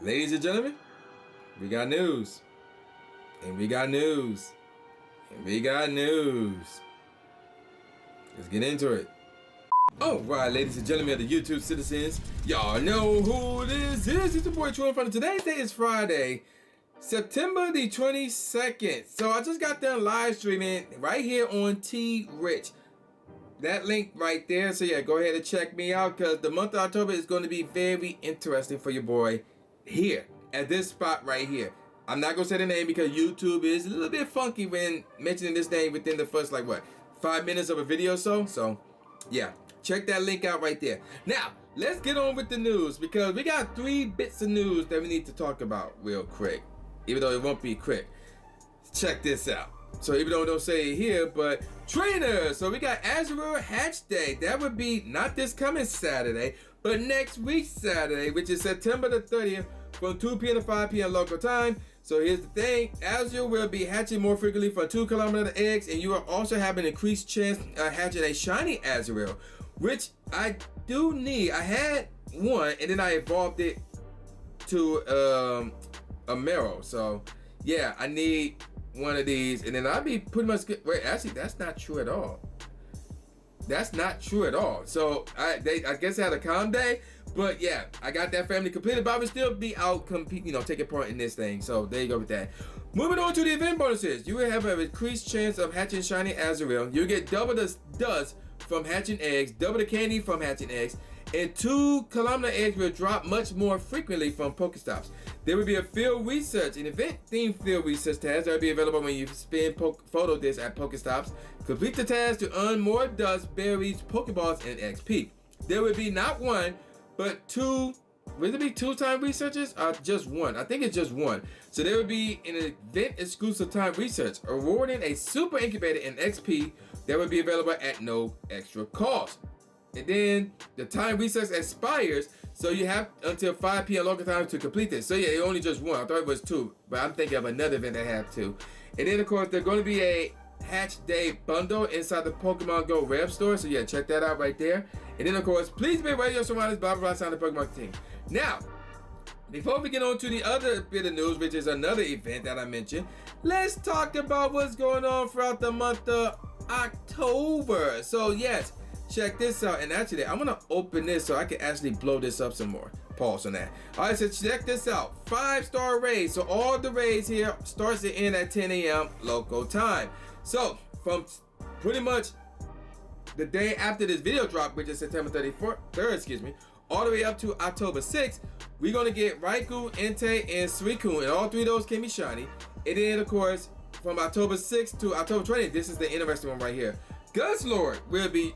Ladies and gentlemen, we got news. And we got news. And we got news. Let's get into it. Alright, ladies and gentlemen of the YouTube citizens, y'all know who this is. It's your boy True Inferno. Today's day is Friday, September the 22nd. So I just got done live streaming right here on T-Rich. That link right there. So yeah, go ahead and check me out because the month of October is going to be very interesting for your boy here at this spot right here. I'm not going to say the name because YouTube is a little bit funky when mentioning this name within the first, like, what, 5 minutes of a video or so. So yeah, check that link out right there. Now, let's get on with the news because we got 3 bits of news that we need to talk about real quick, even though it won't be quick. Check this out. So even though it don't say it here, but trainers. So we got Azure Hatch Day. That would be not this coming Saturday, but next week Saturday, which is September the 30th from 2 p.m. to 5 p.m. local time. So here's the thing. Azure will be hatching more frequently from 2 kilometer eggs, and you will also have an increased chance of hatching a shiny Azurill, which I do need. I had one, and then I evolved it to a Mero. So yeah, I need one of these, and then I'll be pretty much good. Wait, actually, that's not true at all. That's not true at all. So I guess I had a calm day, but yeah, I got that family completed, but I would still be out competing, taking part in this thing. So there you go with that. Moving on to the event bonuses, you will have an increased chance of hatching shiny Azurill. You get double the dust from hatching eggs, double the candy from hatching eggs, and 2 kilometer eggs will drop much more frequently from Pokestops. There will be a field research, an event-themed field research task that will be available when you spin photo discs at Pokestops. Complete the task to earn more dust, berries, Pokeballs, and XP. There will be not one, but 2. Will it be 2-time researches or just one? I think it's just one. So there will be an event-exclusive time research, awarding a super incubator and XP that will be available at no extra cost. And then the time research expires, so you have until 5 p.m. local time to complete this. So yeah, it only just one. I thought it was 2, but I'm thinking of another event that have 2. And then of course there's going to be a Hatch Day bundle inside the Pokemon Go web store. So yeah, check that out right there. And then of course, please be aware of your surroundings, blah blah blah, sign the Pokemon team. Now, before we get on to the other bit of news, which is another event that I mentioned, let's talk about what's going on throughout the month of October. So yes, check this out, and actually I'm gonna open this so I can actually blow this up some more. Pause on that. Alright, so check this out. 5-star raids. So all the raids here starts and end at 10 a.m. local time. So from pretty much the day after this video drop, which is September 3rd, all the way up to October 6th, we're gonna get Raikou, Entei, and Suicune, and all 3 of those can be shiny. And then of course from October 6th to October 20th, this is the interesting one right here. Guzzlord will be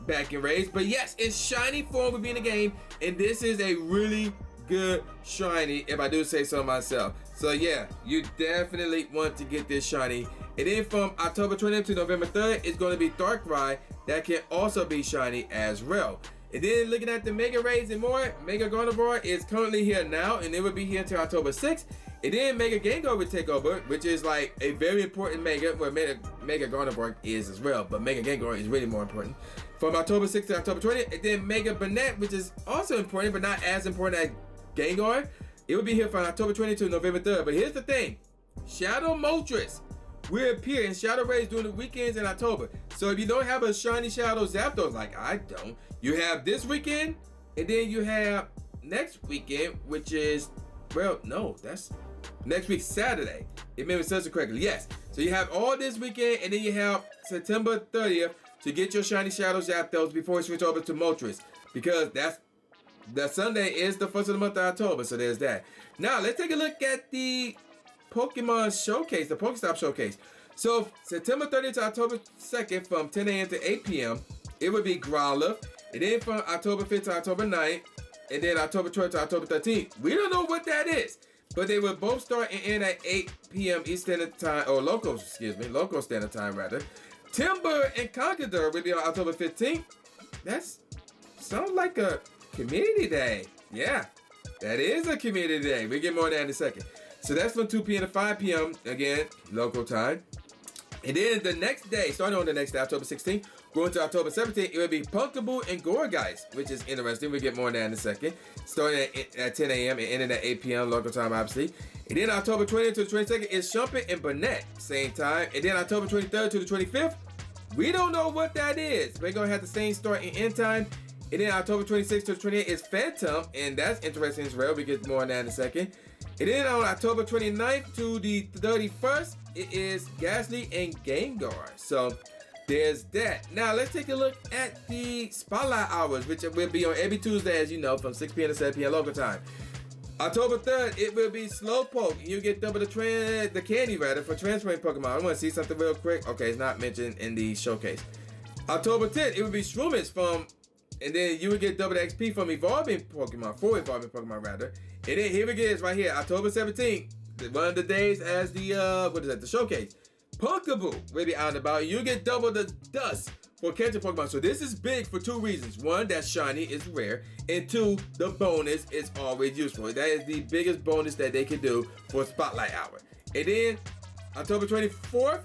back in raids, but yes, its shiny form will be in the game, and this is a really good shiny, if I do say so myself. So yeah, you definitely want to get this shiny. And then from October 20th to November 3rd, it's going to be Darkrai that can also be shiny as well. And then looking at the Mega Raids and more, Mega Gardevoir is currently here now, and it will be here until October 6th. And then Mega Gengar will take over, which is like a very important Mega, where Mega Gardevoir is as well, but Mega Gengar is really more important. From October 6th to October 20th, and then Mega Banette, which is also important, but not as important as Gengar. It will be here from October 20th to November 3rd. But here's the thing, Shadow Moltres will appear in Shadow Raids during the weekends in October. So if you don't have a shiny Shadow Zapdos, like I don't, you have this weekend, and then you have next weekend, which is, well, no, that's next week Saturday. It may be says it correctly. Yes. So you have all this weekend, and then you have September 30th to get your shiny Shadow Zapdos before you switch over to Moltres, because that Sunday is the first of the month of October. So there's that. Now let's take a look at the Pokemon Showcase, the Pokestop Showcase. So September 30th to October 2nd from 10 a.m. to 8 p.m. it would be Growlithe. And then from October 5th to October 9th, and then October 12th to October 13th. We don't know what that is, but they will both start and end at 8 p.m. Eastern Standard Time, or local standard time rather. Timber and Conqueror will be on October 15th. That's sounds like a community day. Yeah, that is a community day. We'll get more on that in a second. So that's from 2 p.m. to 5 p.m. again, local time. And then the next day, starting on the next day, October 16th, Going to October 17th, it will be Punkaboo and Gourgeist, which is interesting. We'll get more on that in a second. Starting at 10 a.m. and ending at 8 p.m. local time, obviously. And then October 20th to the 22nd is Shumpert and Burnett, same time. And then October 23rd to the 25th, we don't know what that is. We're going to have the same start and end time. And then October 26th to the 28th is Phantom, and that's interesting as well. We get more on that in a second. And then on October 29th to the 31st, it is Ghastly and Gengar. So there's that. Now let's take a look at the spotlight hours, which will be on every Tuesday, as you know, from 6 p.m. to 7 p.m. local time. October 3rd, it will be Slowpoke. You get double the candy rather for transferring Pokemon. I want to see something real quick. Okay, it's not mentioned in the showcase. October 10th, it will be Shroomish from, and then you would get double the XP from evolving Pokemon, for evolving Pokemon rather. And then here it is right here, October 17th, one of the days as the, the showcase. Punkaboo will be out and about. You get double the dust for catching Pokemon. So this is big for two reasons. One, that shiny is rare. And two, the bonus is always useful. That is the biggest bonus that they can do for Spotlight Hour. And then October 24th,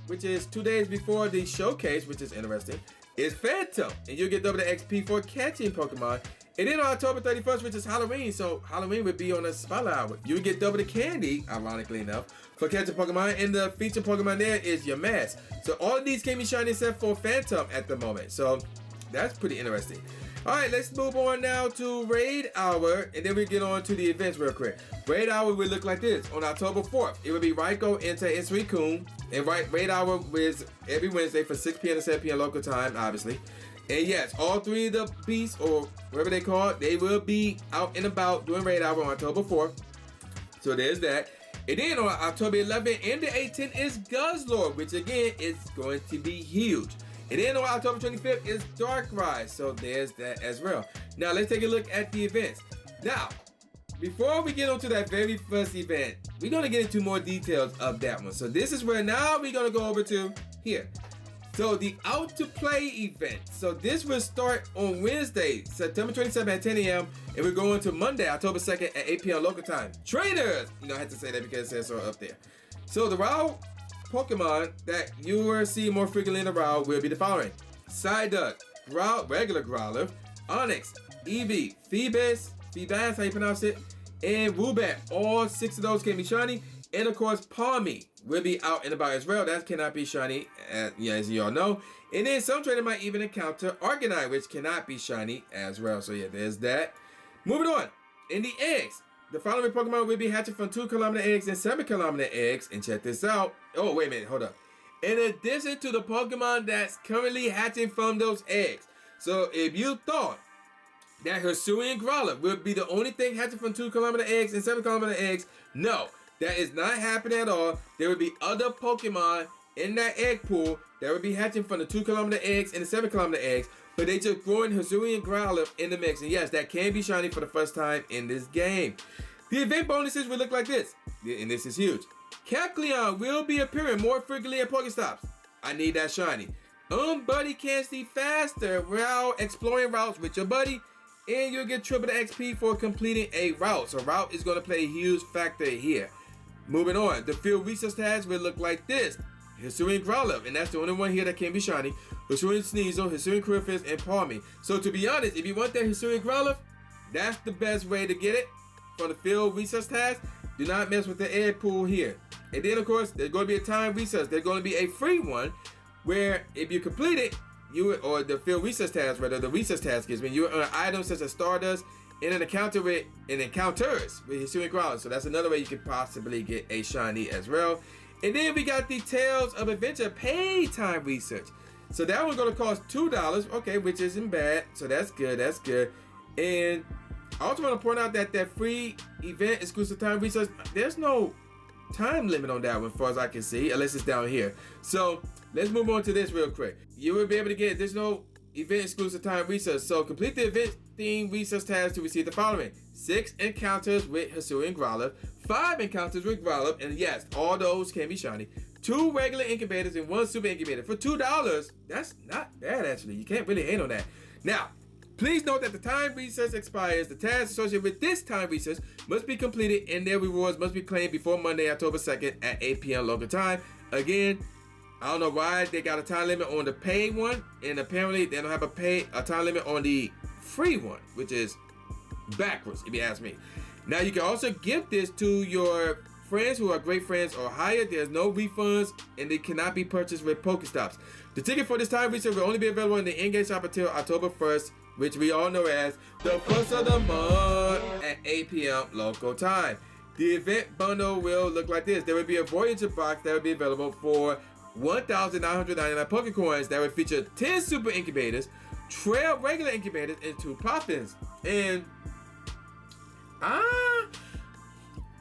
which is 2 days before the showcase, which is interesting, is Phantom. And you get double the XP for catching Pokemon. And then on October 31st, which is Halloween, so Halloween would be on a Spotlight Hour. You get double the candy, ironically enough, for catching Pokemon, and the featured Pokemon there is your mask. So all of these can be shiny except for Phantom at the moment. So that's pretty interesting. All right, let's move on now to Raid Hour, and then we get on to the events real quick. Raid Hour will look like this. On October 4th, it will be Raikou, Entei, and Suicune. And Raid Hour is every Wednesday from 6 p.m. to 7 p.m. local time, obviously. And yes, all three of the beasts, or whatever they call it, they will be out and about doing Raid Hour on October 4th. So there's that. And then on October 11th and the 18th is Guzzlord, which again is going to be huge. And then on October 25th is Darkrai. So there's that as well. Now let's take a look at the events. Now, before we get onto that very first event, we're going to get into more details of that one. So this is where now we're going to go over to here. So the Out to Play event. So this will start on Wednesday, September 27th at 10 a.m. and we're going to Monday, October 2nd at 8 p.m. local time. Trainers! You know, I had to say that because it says so up there. So the raw Pokemon that you will see more frequently in the raw will be the following. Psyduck, regular Growlithe, Onix, Eevee, Phoebus, how you pronounce it, and Woobat. All 6 of those can be shiny. And of course, Palmy will be out and about as well. That cannot be shiny, as you all know. And then some trainer might even encounter Arcanine, which cannot be shiny as well. So yeah, there's that. Moving on. In the eggs, the following Pokemon will be hatching from 2-kilometer eggs and 7-kilometer eggs. And check this out. Oh, wait a minute. Hold up. In addition to the Pokemon that's currently hatching from those eggs. So if you thought that Hisuian Growlithe would be the only thing hatching from 2-kilometer eggs and 7-kilometer eggs, no. That is not happening at all. There will be other Pokemon in that egg pool that will be hatching from the 2-kilometer eggs and the 7-kilometer eggs, but they just throwing Hisuian Growlithe in the mix. And yes, that can be shiny for the first time in this game. The event bonuses will look like this, and this is huge. Kecleon will be appearing more frequently at Pokestops. I need that shiny. Buddy can see faster while exploring routes with your buddy, and you'll get triple the XP for completing a route. So route is going to play a huge factor here. Moving on, the field research tags will look like this. Hisuian Growlithe, and that's the only one here that can be shiny. Hisuian Sneasel, Hisuian Qwilfish, and Palmy. So to be honest, if you want that Hisuian Growlithe, that's the best way to get it from the field research tags. Do not mess with the egg pool here. And then of course, there's going to be a time research. There's going to be a free one where if you complete it, or the field research task, rather, the research task is when you earn items such as Stardust and an encounters with Hisuian Growlithe. So that's another way you could possibly get a shiny as well. And then we got the Tales of Adventure paid time research. So that one's gonna cost $2, okay, which isn't bad. So that's good, that's good. And I also want to point out that that free event exclusive time research, there's no time limit on that one, as far as I can see, unless it's down here. So let's move on to this real quick. You will be able to get, there's no event exclusive time research. So complete the event theme research task to receive the following: 6 encounters with Hisuian Growlithe, 5 encounters with Growlithe, and yes, all those can be shiny, 2 regular incubators and 1 super incubator for $2. That's not bad, actually. You can't really hate on that. Now, please note that the time research expires. The tasks associated with this time research must be completed and their rewards must be claimed before Monday, October 2nd at 8 p.m. local time. Again, I don't know why they got a time limit on the paid one, and apparently they don't have a time limit on the free one, which is backwards if you ask me. Now you can also gift this to your friends who are great friends or higher. There's no refunds and they cannot be purchased with Pokestops. The ticket for this time research will only be available in the in-game shop until October 1st, which we all know as the first of the month at 8 p.m. local time. The event bundle will look like this. There will be a Voyager box that will be available for 1,999 Pokecoins that will feature 10 Super Incubators, 12 regular incubators, and 2 pop-ins. And I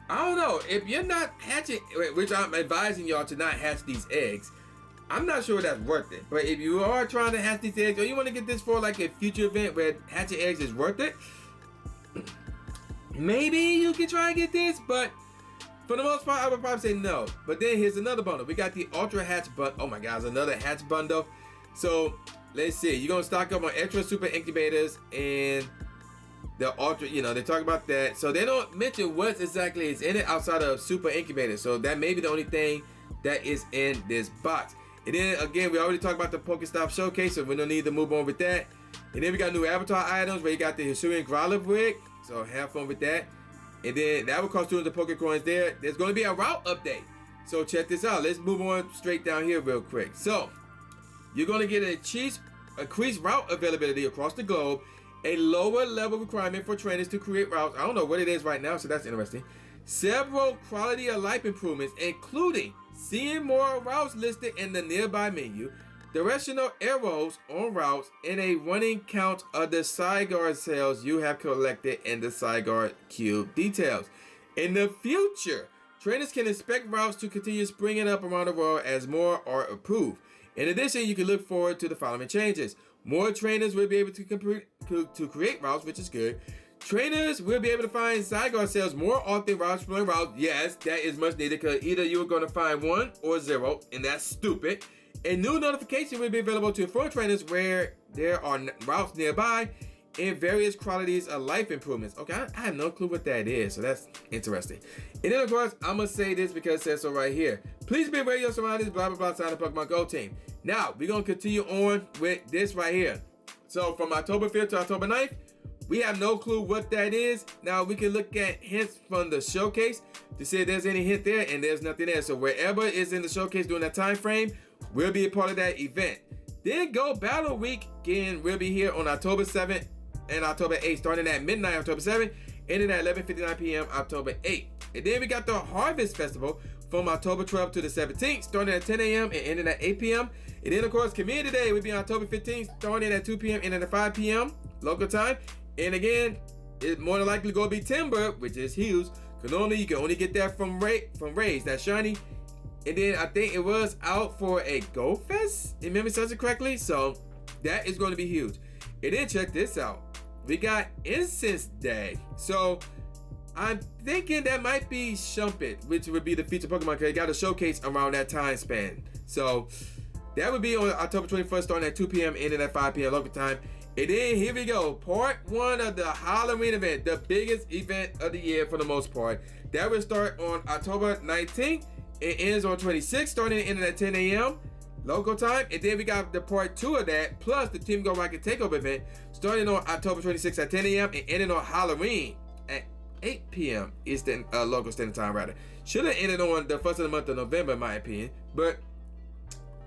don't know, if you're not hatching, which I'm advising y'all to not hatch these eggs, I'm not sure that's worth it. But if you are trying to hatch these eggs, or you want to get this for like a future event where hatching eggs is worth it, maybe you can try and get this, but for the most part, I would probably say no. But then here's another bundle. We got the Ultra Hatch bundle. Oh my God, it's another hatch bundle. So let's see, you're gonna stock up on extra super incubators and the ultra, they talk about that. So they don't mention what exactly is in it outside of super incubators. So that may be the only thing that is in this box. And then again, we already talked about the Pokestop showcase, so we don't need to move on with that. And then we got new avatar items where you got the Hisuian Growlithe wig. So have fun with that. And then that will cost 200 Pokecoins there. There's going to be a route update. So check this out. Let's move on straight down here real quick. So you're going to get increased route availability across the globe, a lower level requirement for trainers to create routes. I don't know what it is right now, so that's interesting. Several quality of life improvements, including seeing more routes listed in the nearby menu, directional arrows on routes, and a running count of the side guard cells you have collected in the side guard cube details. In the future, trainers can expect routes to continue springing up around the world as more are approved. In addition, you can look forward to the following changes. More trainers will be able to create routes, which is good. Trainers will be able to find side guard cells more often. Routes exploring routes. Yes, that is much needed because either you're going to find 1 or 0, and that's stupid. A new notification will be available to inform trainers where there are routes nearby and various qualities of life improvements. Okay, I have no clue what that is, so that's interesting. And then, of course, I'm going to say this because it says so right here. Please be aware of your surroundings, blah, blah, blah, sign the Pokemon Go team. Now, we're going to continue on with this right here. So, from October 5th to October 9th, we have no clue what that is. Now, we can look at hints from the showcase to see if there's any hint there, and there's nothing there. So, wherever is in the showcase during that time frame, we'll be a part of that event. Then Go Battle Week again will be here on October 7th and October 8th, starting at midnight October 7th, ending at 11:59 p.m. October 8th. And then we got the Harvest Festival from October 12th to the 17th, starting at 10 a.m. and ending at 8 p.m. And then, of course, Community Day will be on October 15th, starting at 2 p.m. and ending at 5 p.m. local time. And again, it's more than likely going to be Timber, which is huge, because normally you can only get that from Rays, that's shiny. And then I think it was out for a Go Fest, if memory serves it correctly. So that is going to be huge. And then check this out. We got Incense Day. So I'm thinking that might be Shumpet, which would be the featured Pokemon, because they got a showcase around that time span. So that would be on October 21st, starting at 2 p.m., ending at 5 p.m. local time. And then here we go. Part 1 of the Halloween event, the biggest event of the year for the most part. That will start on October 19th. It ends on 26th, starting and ending at 10 a.m. local time. And then we got the part 2 of that, plus the Team Go Rocket Takeover event, starting on October 26th at 10 a.m. and ending on Halloween at 8 p.m. Eastern local standard time, rather. Should have ended on the first of the month of November, in my opinion, but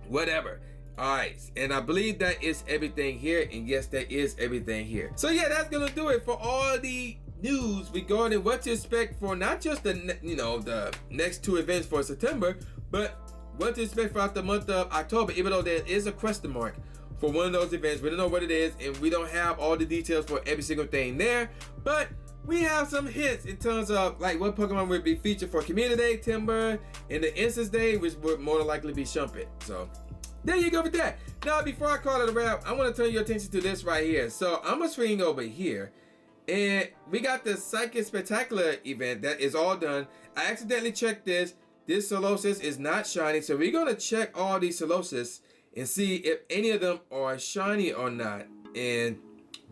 whatever. All right, and I believe that is everything here, and yes, that is everything here. So yeah, that's gonna do it for all the news regarding what to expect for not just the the next 2 events for September, but what to expect throughout the month of October. Even though there is a question mark for one of those events, we don't know what it is, and we don't have all the details for every single thing there, but we have some hints in terms of like what Pokemon would be featured for Community Day, Timber, and the Instance Day, which would more than likely be Shumpet. So there you go with that. Now, before I call it a wrap, I want to turn your attention to this right here. So I'm gonna swing over here, and we got the Psychic Spectacular event that is all done. I accidentally checked this. This Solosis is not shiny, so we're gonna check all these Solosis and see if any of them are shiny or not. And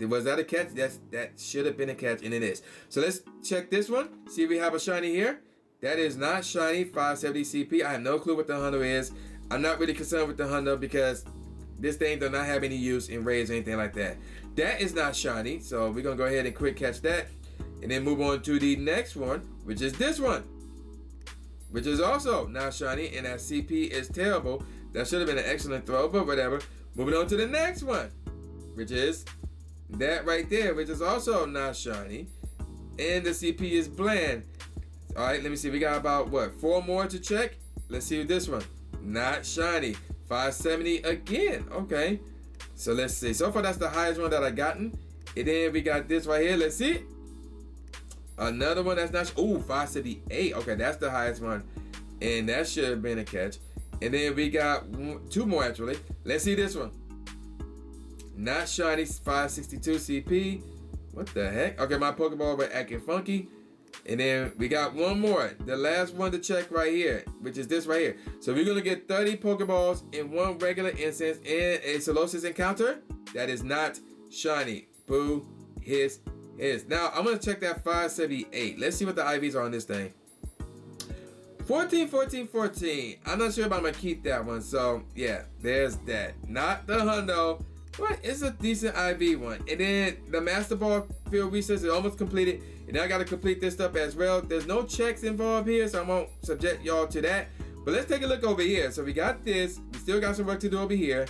was that a catch? That should have been a catch, and it is. So let's check this one. See if we have a shiny here. That is not shiny. 570 CP. I have no clue what the hunter is. I'm not really concerned with the hundo because this thing does not have any use in raids or anything like that. That is not shiny, so we're gonna go ahead and quick catch that, and then move on to the next one, which is this one, which is also not shiny, and that CP is terrible. That should have been an excellent throw, but whatever. Moving on to the next one, which is that right there, which is also not shiny, and the CP is bland. All right, let me see. We got about what, 4 more to check. Let's see this one. Not shiny. 570 again. Okay, so let's see. So far, that's the highest one that I gotten. And then we got this right here. Let's see. Another one that's not. Ooh, 578. Okay, that's the highest one, and that should have been a catch. And then we got 2 more actually. Let's see this one. Not shiny. 562 CP. What the heck? Okay, my Pokeball were acting funky. And then we got one more, the last one to check right here, which is this right here. So we're gonna get 30 Pokeballs in 1 regular instance and a Solosis encounter that is not shiny. Boo, hiss. Now I'm gonna check that 578. Let's see what the IVs are on this thing. 14, 14, 14. I'm not sure if I'm gonna keep that one. So yeah, there's that. Not the hundo, but it's a decent IV one. And then the Master Ball field research is almost completed. And I got to complete this stuff as well. There's no checks involved here, so I won't subject y'all to that. But let's take a look over here. So we got this. We still got some work to do over here.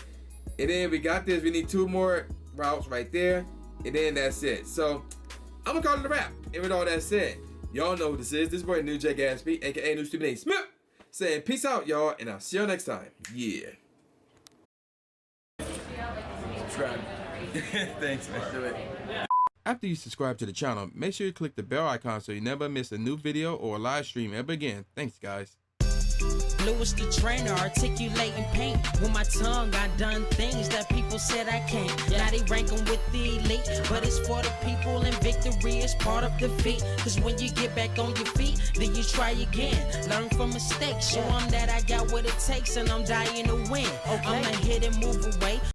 And then we got this. We need 2 more routes right there. And then that's it. So I'm going to call it a wrap. And with all that said, y'all know who this is. This boy New J Gatsby, a.k.a. New Stupid Name Smith, saying peace out, y'all. And I'll see y'all next time. Yeah. Subscribe. Thanks, man. Do it. After you subscribe to the channel, make sure you click the bell icon so you never miss a new video or a live stream ever again. Thanks, guys. Lewis the trainer, articulating paint. With my tongue, I done things that people said I can't. Now they rank 'em with the elite, but it's for the people, and victory is part of defeat. Cause when you get back on your feet, then you try again. Learn from mistakes, show 'em that I got what it takes, and I'm dying to win. I'ma hit and move away.